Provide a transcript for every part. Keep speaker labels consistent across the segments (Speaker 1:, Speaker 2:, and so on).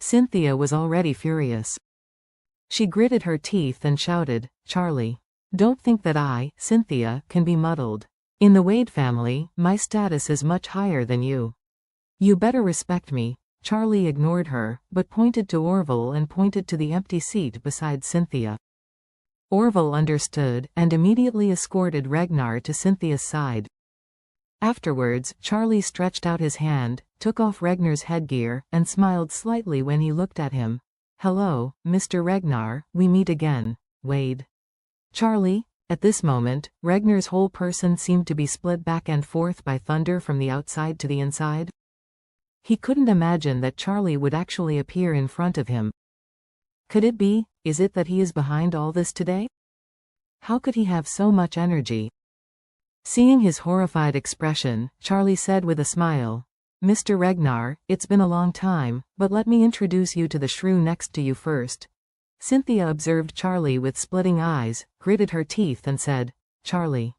Speaker 1: Cynthia was already furious. She gritted her teeth and shouted, "Charlie, don't think that I, Cynthia, can be muddled. In the Wade family, my status is much higher than you. You better respect me." Charlie ignored her, but pointed to Orville and pointed to the empty seat beside Cynthia. Orville understood, and immediately escorted Ragnar to Cynthia's side. Afterwards, Charlie stretched out his hand, took off Ragnar's headgear, and smiled slightly when he looked at him. "Hello, Mr. Ragnar, we meet again, Wade." "Charlie?" At this moment, Ragnar's whole person seemed to be split back and forth by thunder from the outside to the inside. He couldn't imagine that Charlie would actually appear in front of him. Could it be? Is it that he is behind all this today? How could he have so much energy? Seeing his horrified expression, Charlie said with a smile, "Mr. Ragnar, it's been a long time, but let me introduce you to the shrew next to you first." Cynthia observed Charlie with splitting eyes, gritted her teeth and said, "Charlie,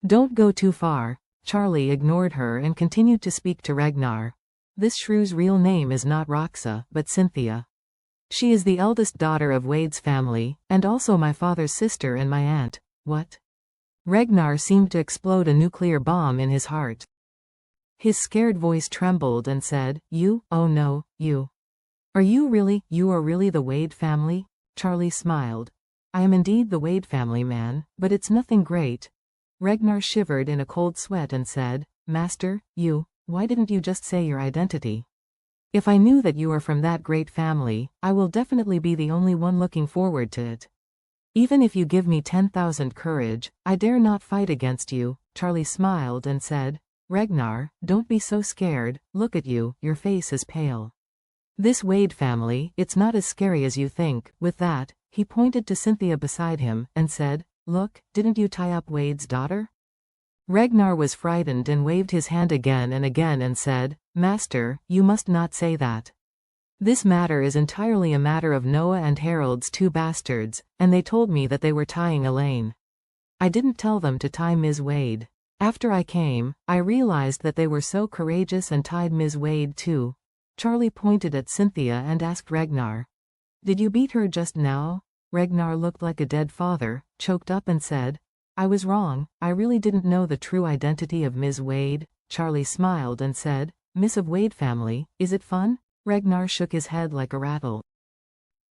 Speaker 1: don't go too far." Charlie ignored her and continued to speak to Ragnar. "This shrew's real name is not Roxa, but Cynthia. She is the eldest daughter of Wade's family, and also my father's sister and my aunt." "What?" Ragnar seemed to explode a nuclear bomb in his heart. His scared voice trembled and said, "You? Oh no, you. You are really the Wade family?" Charlie smiled. "I am indeed the Wade family, man, but it's nothing great." Ragnar shivered in a cold sweat and said, "Master, why didn't you just say your identity? If I knew that you are from that great family, I will definitely be the only one looking forward to it. Even if you give me 10,000 courage, I dare not fight against you." Charlie smiled and said, "Ragnar, don't be so scared, look at you, your face is pale. This Wade family, it's not as scary as you think." With that, he pointed to Cynthia beside him, and said, "Look, didn't you tie up Wade's daughter?" Ragnar was frightened and waved his hand again and said, "Master, you must not say that. This matter is entirely a matter of Noah and Harold's two bastards, and they told me that they were tying Elaine. I didn't tell them to tie Ms. Wade. After I came, I realized that they were so courageous and tied Ms. Wade too." Charlie pointed at Cynthia and asked Ragnar, "Did you beat her just now?" Ragnar looked like a dead father, choked up and said, "I was wrong, I really didn't know the true identity of Ms. Wade." Charlie smiled and said, "Miss of Wade family, is it fun?" Ragnar shook his head like a rattle.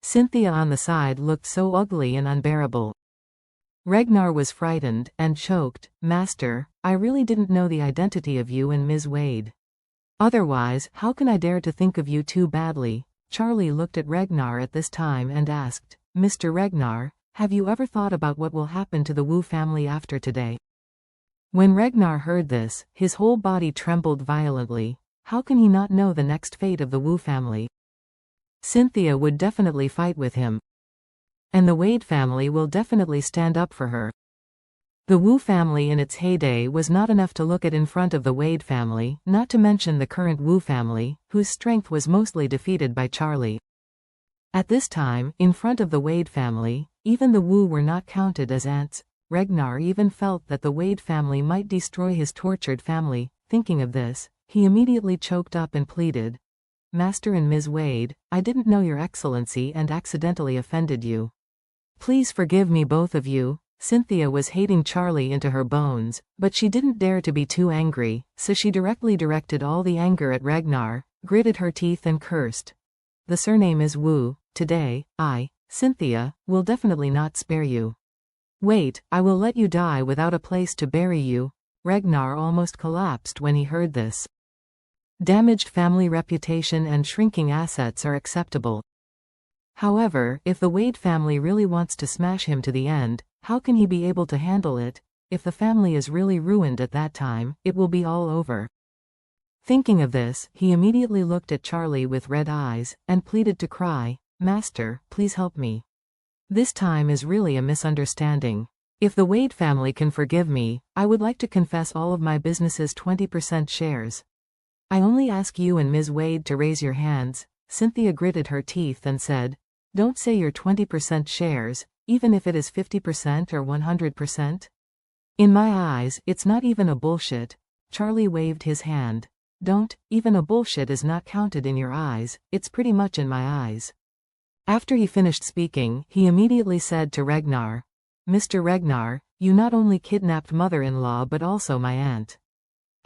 Speaker 1: Cynthia on the side looked so ugly and unbearable. Ragnar was frightened, and choked, "Master, I really didn't know the identity of you and Ms. Wade. Otherwise, how can I dare to think of you too badly?" Charlie looked at Ragnar at this time and asked, "Mr. Ragnar, have you ever thought about what will happen to the Wu family after today?" When Ragnar heard this, his whole body trembled violently. How can he not know the next fate of the Wu family? Cynthia would definitely fight with him. And the Wade family will definitely stand up for her. The Wu family in its heyday was not enough to look at in front of the Wade family, not to mention the current Wu family, whose strength was mostly defeated by Charlie. At this time, in front of the Wade family, even the Wu were not counted as ants. Ragnar even felt that the Wade family might destroy his tortured family. Thinking of this, he immediately choked up and pleaded, "Master and Ms. Wade, I didn't know your excellency and accidentally offended you. Please forgive me, both of you." Cynthia was hating Charlie into her bones, but she didn't dare to be too angry, so she directly directed all the anger at Ragnar, gritted her teeth and cursed. "The surname is Wu. Today, I, Cynthia, will definitely not spare you. Wait, I will let you die without a place to bury you." Ragnar almost collapsed when he heard this. Damaged family reputation and shrinking assets are acceptable. However, if the Wade family really wants to smash him to the end, how can he be able to handle it? If the family is really ruined at that time, it will be all over. Thinking of this, he immediately looked at Charlie with red eyes, and pleaded to cry, "Master, please help me. This time is really a misunderstanding. If the Wade family can forgive me, I would like to confess all of my business's 20% shares. I only ask you and Ms. Wade to raise your hands." Cynthia gritted her teeth and said, "Don't say your 20% shares, even if it is 50% or 100%. In my eyes, it's not even a bullshit." Charlie waved his hand. Don't, even a bullshit is not counted in your eyes, it's pretty much in my eyes. After he finished speaking, he immediately said to Ragnar, Mr. Ragnar, you not only kidnapped mother-in-law but also my aunt.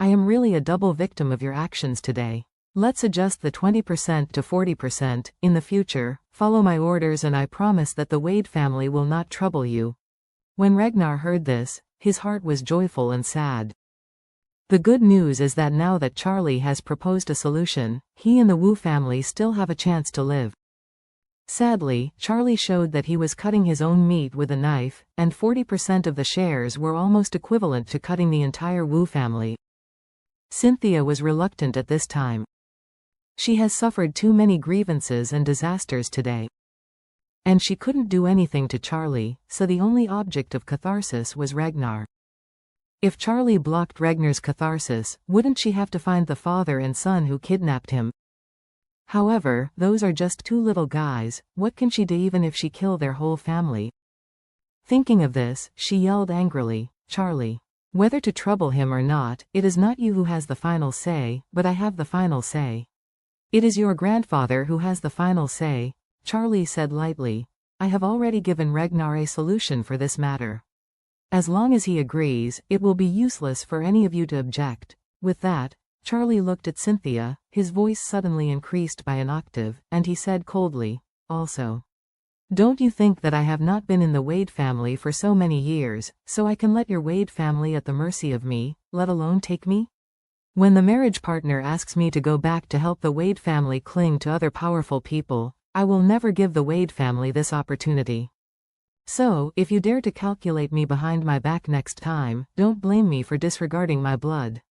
Speaker 1: I am really a double victim of your actions today. Let's adjust the 20% to 40%, in the future, follow my orders and I promise that the Wade family will not trouble you. When Ragnar heard this, his heart was joyful and sad. The good news is that now that Charlie has proposed a solution, he and the Wu family still have a chance to live. Sadly, Charlie showed that he was cutting his own meat with a knife, and 40% of the shares were almost equivalent to cutting the entire Wu family. Cynthia was reluctant at this time. She has suffered too many grievances and disasters today. And she couldn't do anything to Charlie, so the only object of catharsis was Ragnar. If Charlie blocked Ragnar's catharsis, wouldn't she have to find the father and son who kidnapped him? However, those are just two little guys, what can she do even if she kill their whole family? Thinking of this, she yelled angrily, Charlie. Whether to trouble him or not, it is not you who has the final say, but I have the final say. It is your grandfather who has the final say, Charlie said lightly. I have already given Ragnar a solution for this matter. As long as he agrees, it will be useless for any of you to object. With that, Charlie looked at Cynthia, his voice suddenly increased by an octave, and he said coldly, also. Don't you think that I have not been in the Wade family for so many years, so I can let your Wade family at the mercy of me, let alone take me? When the marriage partner asks me to go back to help the Wade family cling to other powerful people, I will never give the Wade family this opportunity. So, if you dare to calculate me behind my back next time, don't blame me for disregarding my blood.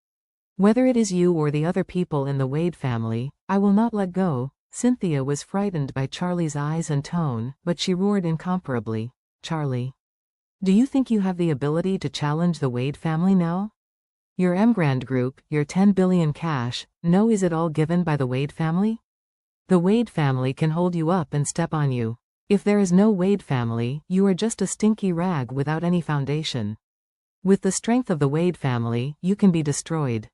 Speaker 1: Whether it is you or the other people in the Wade family, I will not let go. Cynthia was frightened by Charlie's eyes and tone, but she roared incomparably, Charlie. Do you think you have the ability to challenge the Wade family now? Your Emgrand group, your 10 billion cash, no, is it all given by the Wade family? The Wade family can hold you up and step on you. If there is no Wade family, you are just a stinky rag without any foundation. With the strength of the Wade family, you can be destroyed.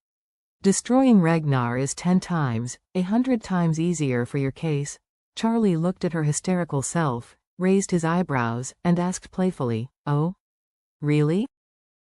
Speaker 1: Destroying Ragnar is 10 times, 100 times easier for your case. Charlie looked at her hysterical self, raised his eyebrows, and asked playfully, Oh? Really?